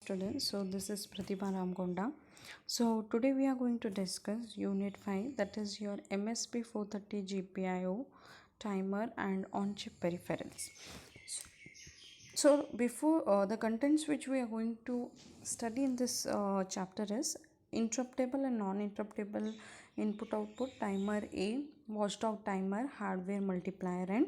Students, so this is Pratibha Ramkonda. So today we are going to discuss Unit 5, that is your MSP 430 GPIO timer and on-chip peripherals. So before the contents which we are going to study in this chapter is interruptible and non-interruptible input output, timer A, washed out timer, hardware multiplier and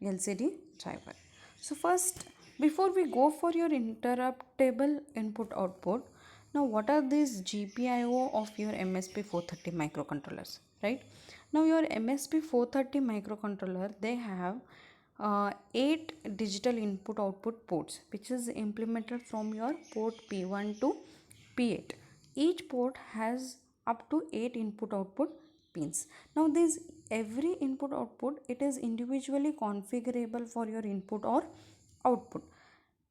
LCD driver. So first, before we go for your interruptible input output, now what are these GPIO of your MSP 430 microcontrollers, right? Now your MSP 430 microcontroller, they have 8 digital input output ports which is implemented from your port P1 to P8. Each port has up to 8 input output pins. Now this every input output, it is individually configurable for your input or output.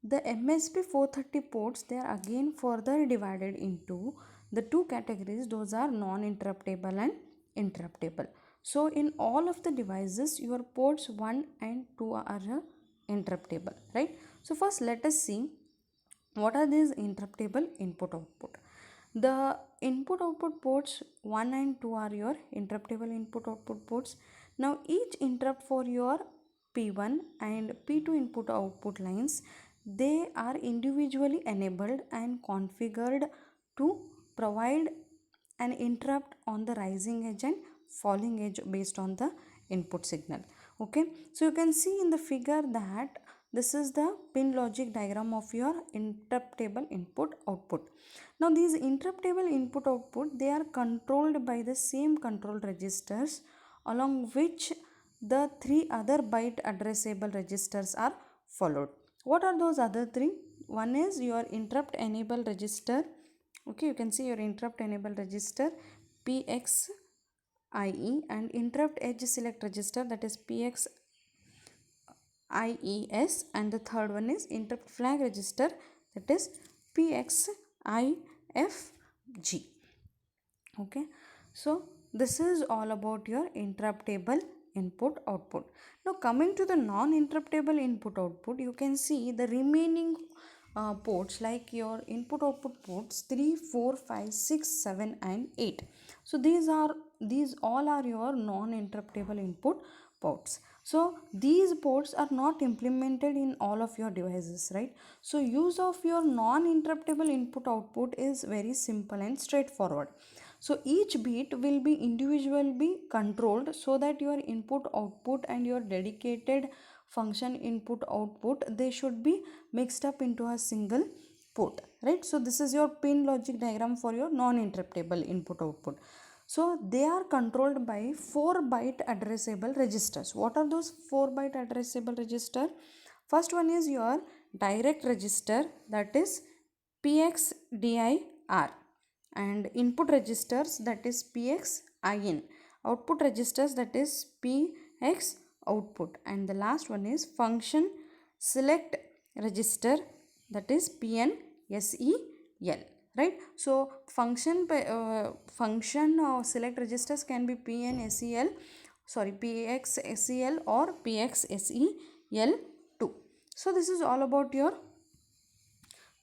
The MSP 430 ports, they are again further divided into the two categories. Those are non-interruptible and interruptible. So in all of the devices, your ports 1 and 2 are interruptible, right? So first let us see what are these interruptible input output. The input output ports 1 and 2 are your interruptible input output ports. Now each interrupt for your P1 and P2 input output lines, they are individually enabled and configured to provide an interrupt on the rising edge and falling edge based on the input signal. Okay, so you can see in the figure that this is the pin logic diagram of your interruptible input output. Now these interruptible input output, they are controlled by the same control registers along which the three other byte addressable registers are followed. What are those other three? One is your interrupt enable register. Okay, you can see your interrupt enable register PXIE, and interrupt edge select register, that is PXIES, and the third one is interrupt flag register, that is PXIFG. Okay, so this is all about your interruptible input output. Now coming to the non-interruptible input output, you can see the remaining ports like your input output ports 3, 4, 5, 6, 7 and 8. So these all are your non-interruptible input ports. So these ports are not implemented in all of your devices, right? So use of your non-interruptible input output is very simple and straightforward. So each bit will be individually controlled so that your input output and your dedicated function input output, they should be mixed up into a single port, right? So this is your pin logic diagram for your non-interruptible input output. So they are controlled by 4 byte addressable registers. What are those 4 byte addressable register? First one is your direct register, that is PXDIR, and input registers, that is PXIN, output registers, that is PX output, and the last one is function select register, that is PNSEL, right? So function select registers can be PNSEL, sorry, PXSEL or PXSEL2. So this is all about your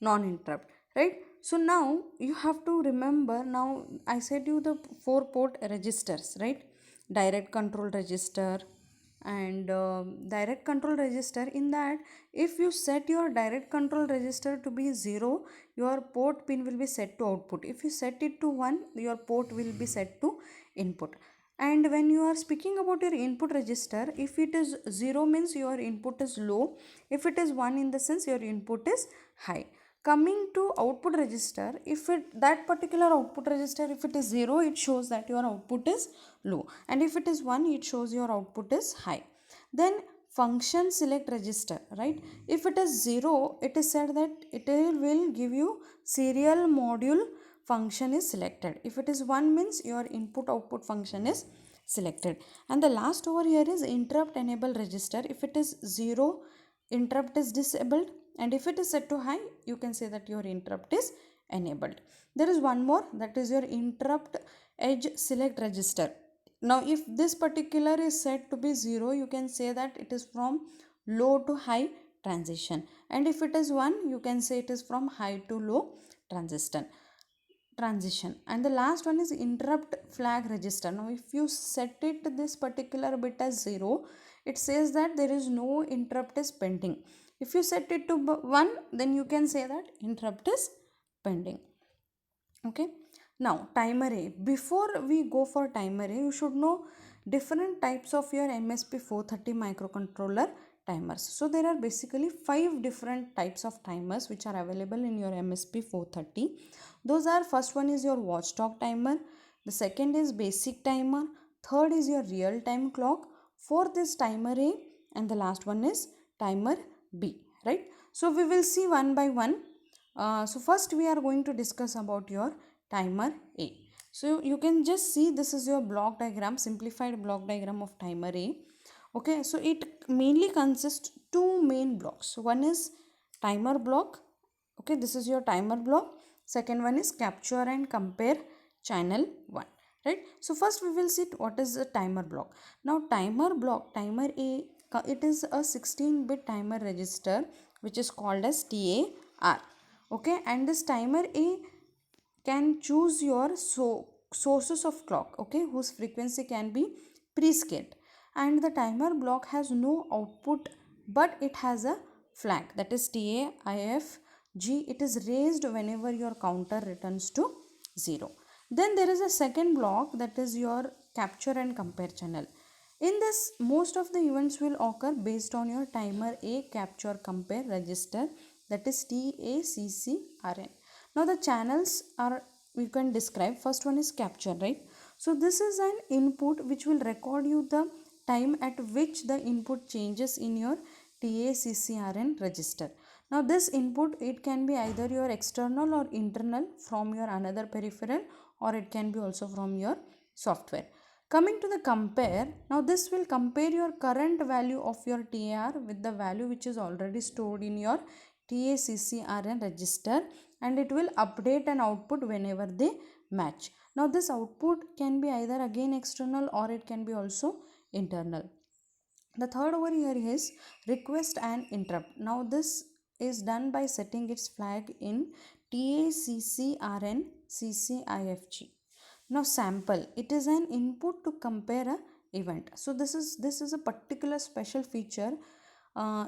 non-interrupt, right? So now you have to remember, now I said you the 4 port registers, right? Direct control register and direct control register. In that, if you set your direct control register to be 0, your port pin will be set to output. If you set it to 1, your port will be set to input. And when you are speaking about your input register, if it is 0 means your input is low, if it is 1 in the sense your input is high. Coming to output register, if that particular output register, if it is 0, it shows that your output is low, and if it is 1, it shows your output is high. Then function select register, right? If it is 0, it is said that it will give you serial module function is selected. If it is 1 means your input output function is selected. And the last over here is interrupt enable register. If it is 0, interrupt is disabled, and if it is set to high, you can say that your interrupt is enabled. There is one more, that is your interrupt edge select register. Now if this particular is set to be 0, you can say that it is from low to high transition, and if it is 1 you can say it is from high to low transition. And the last one is interrupt flag register. Now if you set it this particular bit as 0, it says that there is no interrupt is pending. If you set it to 1, then you can say that interrupt is pending. Okay, now timer A. Before we go for timer A, you should know different types of your MSP 430 microcontroller timers. So there are basically 5 different types of timers which are available in your MSP 430. Those are, first one is your watchdog timer, the second is basic timer, third is your real time clock, fourth is timer A, and the last one is timer B, right? So we will see one by one. So first we are going to discuss about your timer A. So you can just see this is your block diagram, simplified block diagram of timer A. Okay, so it mainly consists two main blocks. One is timer block. Okay, this is your timer block. Second one is capture and compare channel 1. Right. So first we will see what is the timer block. Now timer block, timer A, it is a 16-bit timer register which is called as TAR. Okay, and this timer A can choose your sources of clock, okay, whose frequency can be prescaled, and the timer block has no output but it has a flag, that is TAIFG. It is raised whenever your counter returns to 0. Then there is a second block, that is your capture and compare channel. In this, most of the events will occur based on your timer A capture compare register, that is TACCRN. Now the channels are, we can describe. First one is capture, right? So this is an input which will record you the time at which the input changes in your TACCRN register. Now this input, it can be either your external or internal from your another peripheral, or it can be also from your software. Coming to the compare, now this will compare your current value of your TAR with the value which is already stored in your TACCRN register, and it will update an output whenever they match. Now this output can be either again external or it can be also internal. The third over here is request and interrupt. Now this is done by setting its flag in TACCRN CCIFG. Now sample, it is an input to compare a event. So this is a particular special feature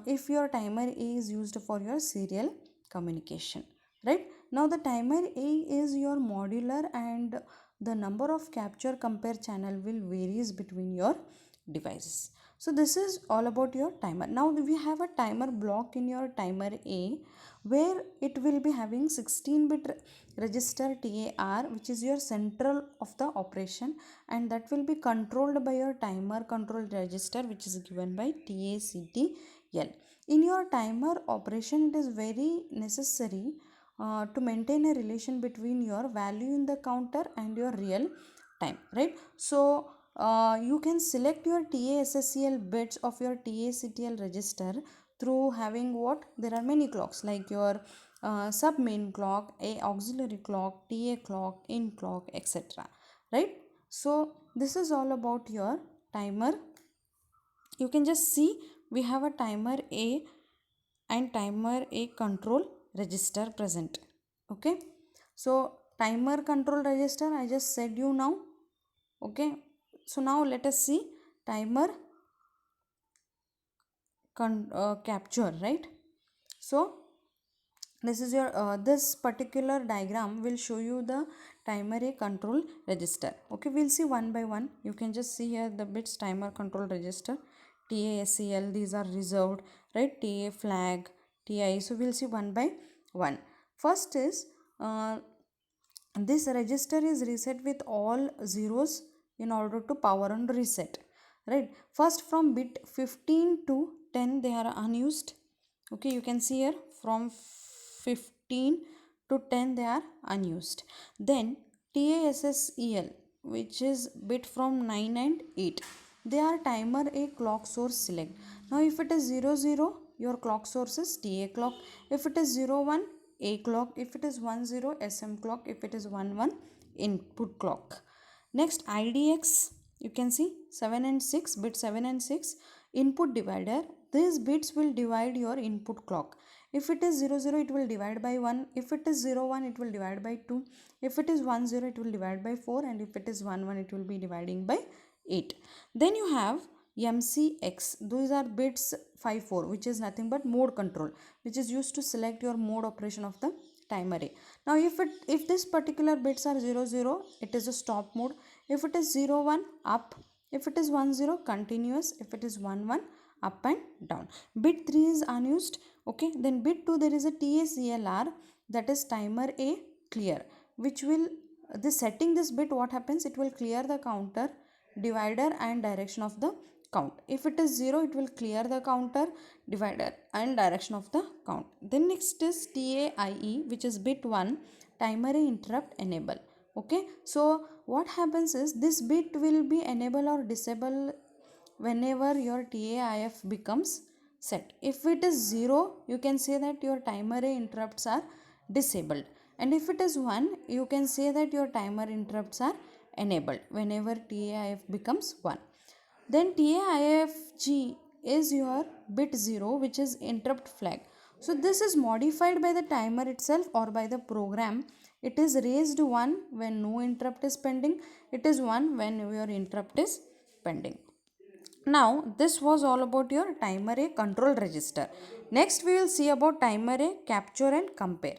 if your timer A is used for your serial communication, right? Now the timer A is your modular, and the number of capture compare channel will varies between your devices. So this is all about your timer. Now we have a timer block in your timer A, where it will be having 16-bit register TAR, which is your central of the operation, and that will be controlled by your timer control register, which is given by TACTL. In your timer operation, it is very necessary to maintain a relation between your value in the counter and your real time, right? So you can select your TASSCL bits of your TACTL register through having what? There are many clocks like your sub main clock, a auxiliary clock, TA clock, in clock, etc. Right? So this is all about your timer. You can just see we have a timer A and timer A control register present. Okay, so timer control register I just said you now. Okay, so now let us see timer capture, right? So this is your this particular diagram will show you the timer A control register. Okay, we'll see one by one. You can just see here the bits timer control register, TASCL, these are reserved, right? TA flag, TI. So we'll see one by one. First is this register is reset with all zeros in order to power on reset, right? First from bit 15 to 10 they are unused. Okay, you can see here from 15 to 10 they are unused. Then TASSEL, which is bit from 9 and 8, they are timer A clock source select. Now if it is 00, your clock source is TA clock. If it is 01, A clock. If it is 10, SM clock. If it is 11, input clock. Next IDX, you can see 7 and 6, bit 7 and 6, input divider. these bits will divide your input clock. If it is 0 0, it will divide by 1. If it is 0 1, it will divide by 2. If it is 1 0, it will divide by 4. And if it is 1 1, it will be dividing by 8. Then you have MCX. Those are bits 5 4, which is nothing but mode control, which is used to select your mode operation of the timer A. Now if this particular bits are 0 0, it is a stop mode. If it is 0 1, up. If it is 1 0, continuous. If it is 1 1, up and down. Bit 3 is unused. Okay, then bit 2, there is a TACLR, that is timer A clear, which will, this setting this bit, what happens, it will clear the counter, divider and direction of the count. If it is 0, it will clear the counter, divider and direction of the count. Then next is TAIE, which is bit 1, timer A interrupt enable. Okay, so what happens is this bit will be enable or disable whenever your TAIF becomes set. If it is 0, you can say that your timer A interrupts are disabled, and if it is 1, you can say that your timer interrupts are enabled whenever TAIF becomes 1. Then TAIFG is your bit 0, which is interrupt flag. So this is modified by the timer itself or by the program. It is raised 1 when no interrupt is pending. It is 1 when your interrupt is pending. Now this was all about your timer A control register. Next we will see about timer A capture and compare.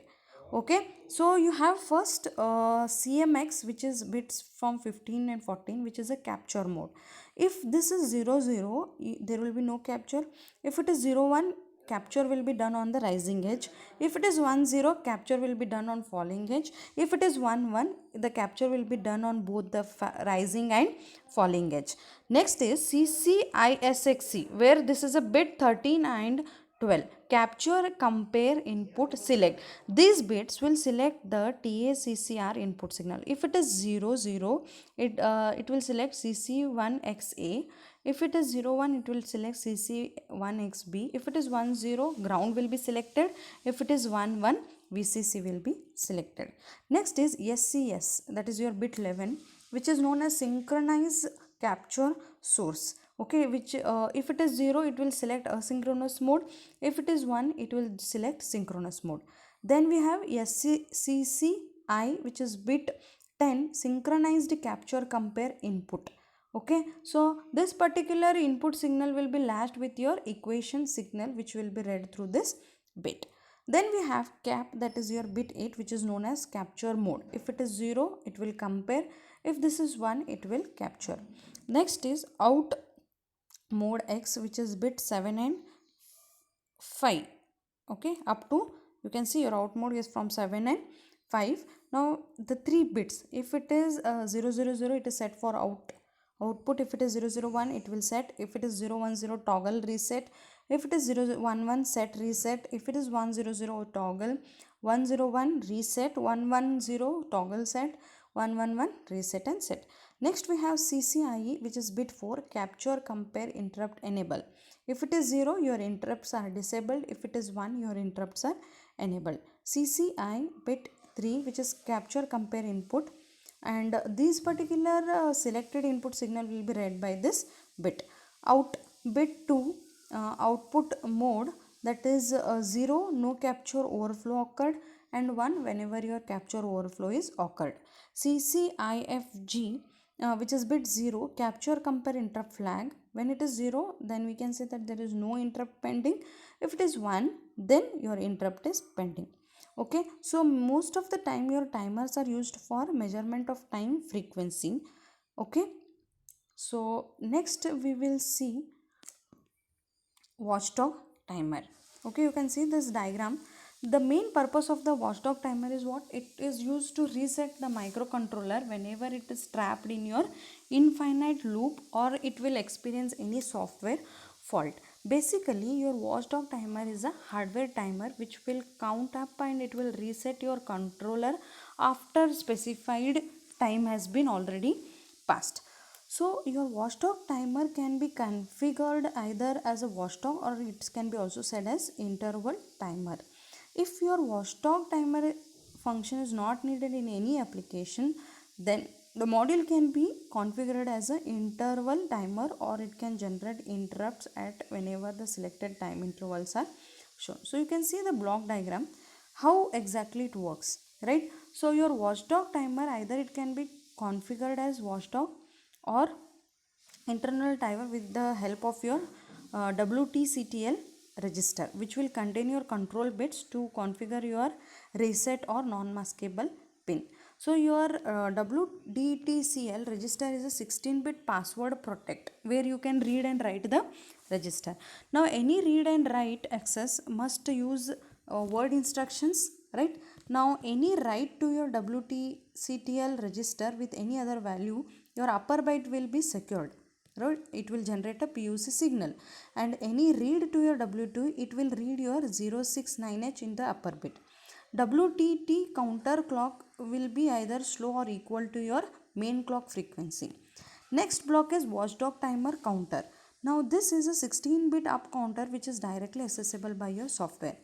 Okay, so you have first CMX, which is bits from 15 and 14, which is a capture mode. If this is 0 0, there will be no capture. If it is 0 1, capture will be done on the rising edge. If it is 1 0, capture will be done on falling edge. If it is 1 1, the capture will be done on both the rising and falling edge. Next is CCISXC, where this is a bit 13 and 12. Capture, compare, input, select. These bits will select the TACCR input signal. If it is 0 0, it will select CC1XA. If it is 0 1, it will select CC1XB. If it is 1 0, ground will be selected. If it is 1 1, VCC will be selected. Next is SCS, that is your bit 11, which is known as synchronized capture source. Okay, which if it is 0, it will select asynchronous mode. If it is 1, it will select synchronous mode. Then we have SCCI, which is bit 10, synchronized capture compare input. Okay, so this particular input signal will be latched with your equation signal, which will be read through this bit. Then we have cap, that is your bit 8, which is known as capture mode. If it is 0, it will compare. If this is 1, it will capture. Next is out mode X, which is bit 7 and 5. Okay, up to, you can see your out mode is from 7 and 5. Now the 3 bits, if it is 0 0 0, it is set for output. If it is 0 0 1, it will set. If it is 0 1 0, toggle reset. If it is 0 1 1, set reset. If it is 1 0 0, toggle. 1 0 1, reset. 1 1 0, toggle set. 1 1 1, reset and set. Next we have CCIE, which is bit 4, capture, compare, interrupt, enable. If it is 0, your interrupts are disabled. If it is 1, your interrupts are enabled. CCI bit 3, which is capture, compare, input, and these particular selected input signal will be read by this bit. Out bit 2, output mode, that is 0, no capture overflow occurred, and 1, whenever your capture overflow is occurred. CCIFG, which is bit 0, capture, compare, interrupt flag. When it is 0, then we can say that there is no interrupt pending. If it is 1, then your interrupt is pending. Okay, so most of the time your timers are used for measurement of time frequency. Okay, so next we will see watchdog timer. Okay, you can see this diagram. The main purpose of the watchdog timer is what? It is used to reset the microcontroller whenever it is trapped in your infinite loop or it will experience any software fault. Basically, your watchdog timer is a hardware timer which will count up and it will reset your controller after specified time has been already passed. So your watchdog timer can be configured either as a watchdog or it can be also said as interval timer. If your watchdog timer function is not needed in any application, then The module can be configured as an interval timer, or it can generate interrupts at whenever the selected time intervals are shown. So you can see the block diagram how exactly it works, right? So your watchdog timer, either it can be configured as watchdog or internal timer with the help of your WTCTL register, which will contain your control bits to configure your reset or non-maskable pin. So your WDTCL register is a 16-bit password protect, where you can read and write the register. Now any read and write access must use word instructions, right? Now any write to your WTCTL register with any other value, your upper byte will be secured, right? It will generate a PUC signal, and any read to your W2, it will read your 069H in the upper bit. WTT counter clock will be either slow or equal to your main clock frequency. Next block is watchdog timer counter. Now this is a 16-bit up counter which is directly accessible by your software.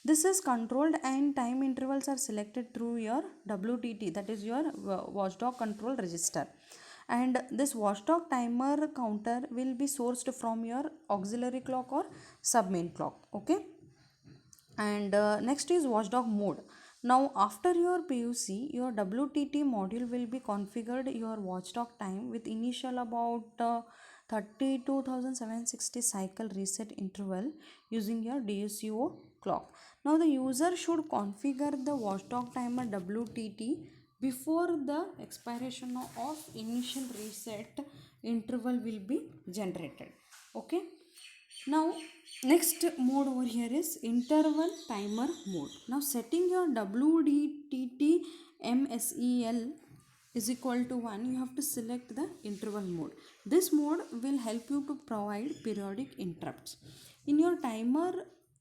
This is controlled and time intervals are selected through your WTT, that is your watchdog control register. And this watchdog timer counter will be sourced from your auxiliary clock or sub main clock. Okay. And next is watchdog mode. Now after your PUC, your WTT module will be configured your watchdog time with initial about 32,760 cycle reset interval using your DSUO clock. Now the user should configure the watchdog timer WTT before the expiration of initial reset interval will be generated. Okay. Now next mode over here is interval timer mode. Now setting your WDTT MSEL is equal to 1, you have to select the interval mode. This mode will help you to provide periodic interrupts. In your timer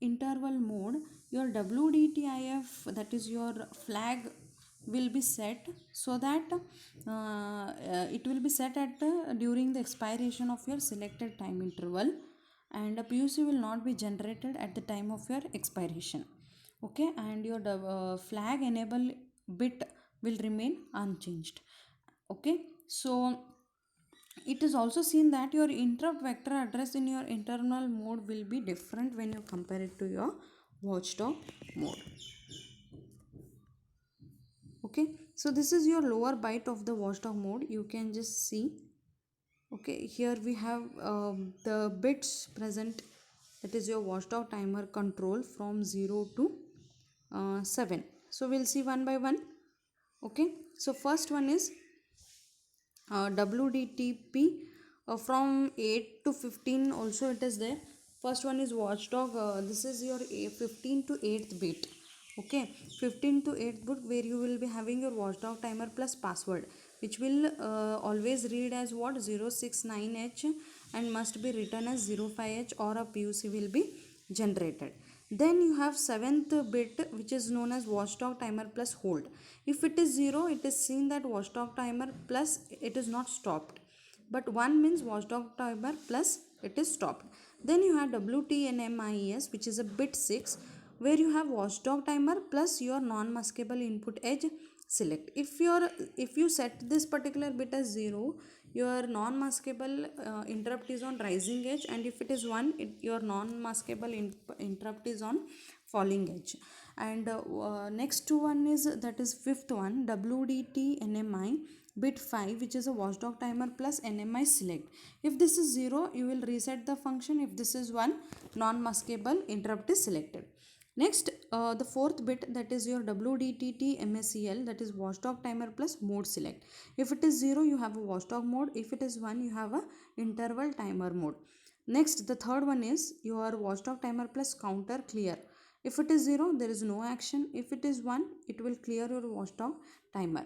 interval mode, your WDTIF, that is your flag, will be set so that it will be set at during the expiration of your selected time interval, and a PUC will not be generated at the time of your expiration. Okay, and your flag enable bit will remain unchanged. Okay, so it is also seen that your interrupt vector address in your internal mode will be different when you compare it to your watchdog mode. Okay, so this is your lower byte of the watchdog mode. You can just see. Okay, here we have the bits present, that is your watchdog timer control from 0 to 7. So we'll see one by one. Okay, so first one is WDTP from 8 to 15 also it is there. First one is watchdog, this is your 15 to 8th bit. Okay, 15 to 8th bit, where you will be having your watchdog timer plus password, which will always read as what, 069H, and must be written as 05H, or a PUC will be generated. Then you have 7th bit, which is known as watchdog timer plus hold. If it is 0, it is seen that watchdog timer plus it is not stopped, but 1 means watchdog timer plus it is stopped. Then you have WTNMIES, which is a bit 6, where you have watchdog timer plus your non-maskable input edge select. If you set this particular bit as 0, your non-maskable interrupt is on rising edge, and if it is 1, your non-maskable interrupt is on falling edge. And next one is, that is fifth one, WDT NMI bit 5, which is a watchdog timer plus NMI select. If this is 0, you will reset the function. If this is 1, non-maskable interrupt is selected. Next, the fourth bit, that is your WDTT MSEL, that is watchdog timer plus mode select. If it is 0, you have a watchdog mode. If it is 1, you have a interval timer mode. Next, the third one is your watchdog timer plus counter clear. If it is 0, there is no action. If it is 1, it will clear your watchdog timer.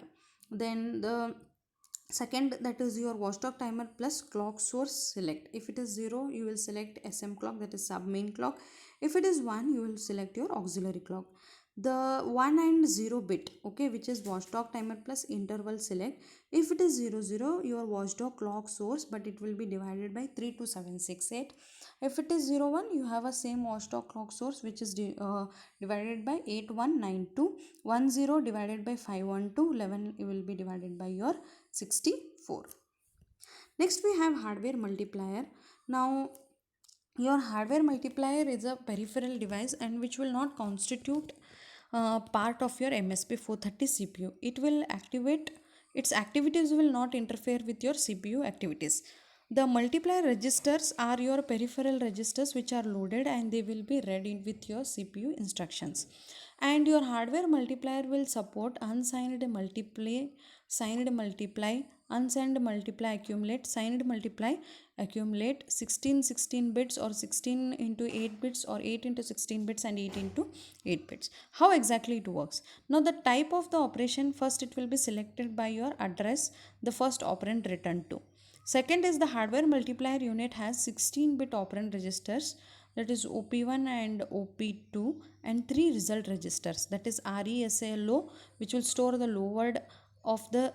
Then the second, that is your watchdog timer plus clock source select. If it is 0, you will select SM clock, that is sub main clock. If it is 1, you will select your auxiliary clock. the 1 and 0 bit, okay, which is watchdog timer plus interval select. If it is 00, your watchdog clock source, but it will be divided by 32768. If it is 01, you have a same watchdog clock source which is divided by 8192. 10 divided by 512, 11 will be divided by your 64. Next we have hardware multiplier. Now your hardware multiplier is a peripheral device and which will not constitute part of your MSP 430 CPU. It will activate, its activities will not interfere with your CPU activities. The multiplier registers are your peripheral registers which are loaded and they will be read in with your CPU instructions. And your hardware multiplier will support unsigned multiply, signed multiply, unsigned multiply accumulate, signed multiply accumulate, 16 bits or 16 into 8 bits or 8 into 16 bits and 8 into 8 bits. How exactly it works? Now the type of the operation, first it will be selected by your address, the first operand returned to. Second is the hardware multiplier unit has 16-bit operand registers, that is OP1 and OP2, and 3 result registers, that is RESLO, which will store the low word of the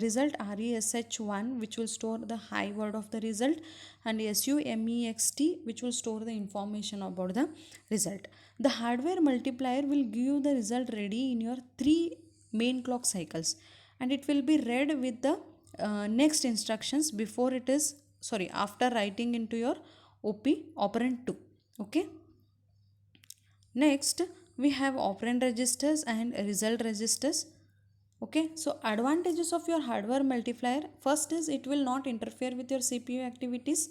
result, RESH1 which will store the high word of the result, and SUMEXT which will store the information about the result. The hardware multiplier will give you the result ready in your 3 main clock cycles, and it will be read with the next instructions before it is, sorry, after writing into your OP operand 2. Okay. Next we have operand registers and result registers. Okay, so advantages of your hardware multiplier, first is it will not interfere with your CPU activities,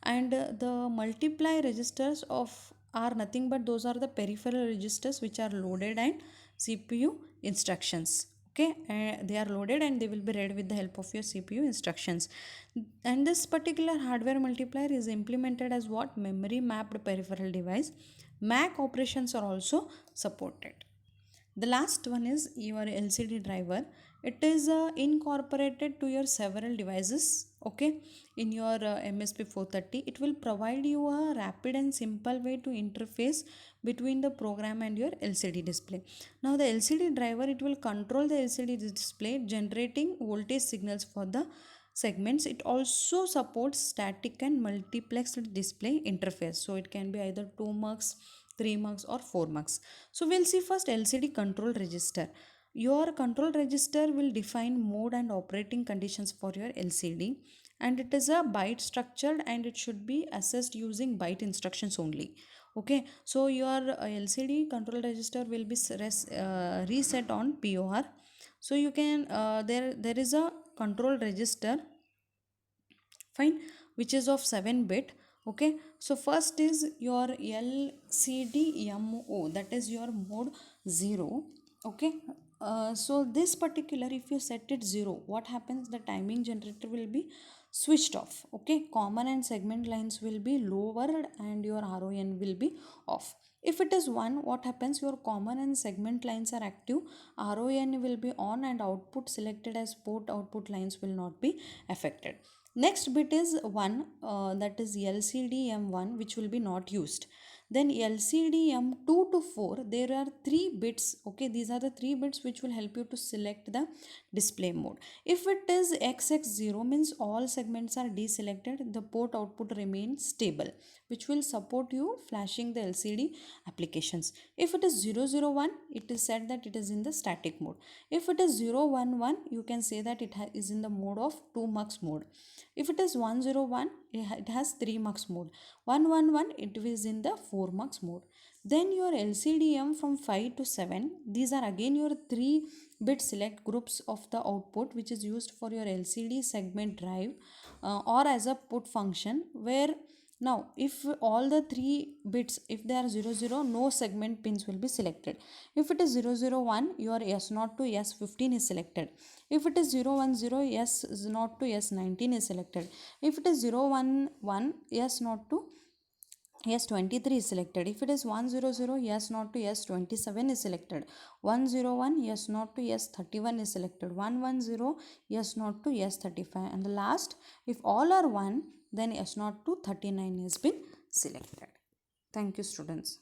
and the multiply registers of are nothing but those are the peripheral registers which are loaded and CPU instructions. Okay, they are loaded and they will be read with the help of your CPU instructions. And this particular hardware multiplier is implemented as what? Memory mapped peripheral device. MAC operations are also supported. The last one is your LCD driver. It is incorporated to your several devices, okay, in your MSP 430. It will provide you a rapid and simple way to interface between the program and your LCD display. Now the LCD driver, it will control the LCD display generating voltage signals for the segments. It also supports static and multiplexed display interface, so it can be either 2 mux, 3 mux or 4 mux. So we'll see first LCD control register. Your control register will define mode and operating conditions for your LCD, and it is a byte structured and it should be assessed using byte instructions only. Okay, so your LCD control register will be reset on POR. So you can there is a control register, fine, which is of 7-bit. Okay, so first is your LCDMO, that is your mode 0. Okay, so this particular, if you set it 0, what happens? The timing generator will be switched off. Okay, common and segment lines will be lowered and your RON will be off. If it is 1, what happens? Your common and segment lines are active, RON will be on, and output selected as port output lines will not be affected. Next bit is 1, that is LCD-M1, which will be not used. Then LCD-M2 to 4, there are 3 bits. Okay, these are the 3 bits which will help you to select the display mode. If it is XX0, means all segments are deselected, the port output remains stable, which will support you flashing the LCD applications. If it is 001, it is said that it is in the static mode. If it is 011, you can say that it is in the mode of 2 mux mode. If it is 101, it has 3 mux mode. 111, it is in the 4 mux mode. Then your LCDM from 5 to 7, these are again your 3-bit select groups of the output which is used for your LCD segment drive or as a put function, where now if all the 3 bits, if they are 00, no segment pins will be selected. If it is 001, your S0 to S15 is selected. If it is 010, S0 to S19 is selected. If it is 011, S0 to S23 is selected. If it is 100, S0 to S27 is selected. 101, S0 to S31 is selected. 110, S0 to S35. And the last, if all are 1, then S0 to 39 has been selected. Thank you, students.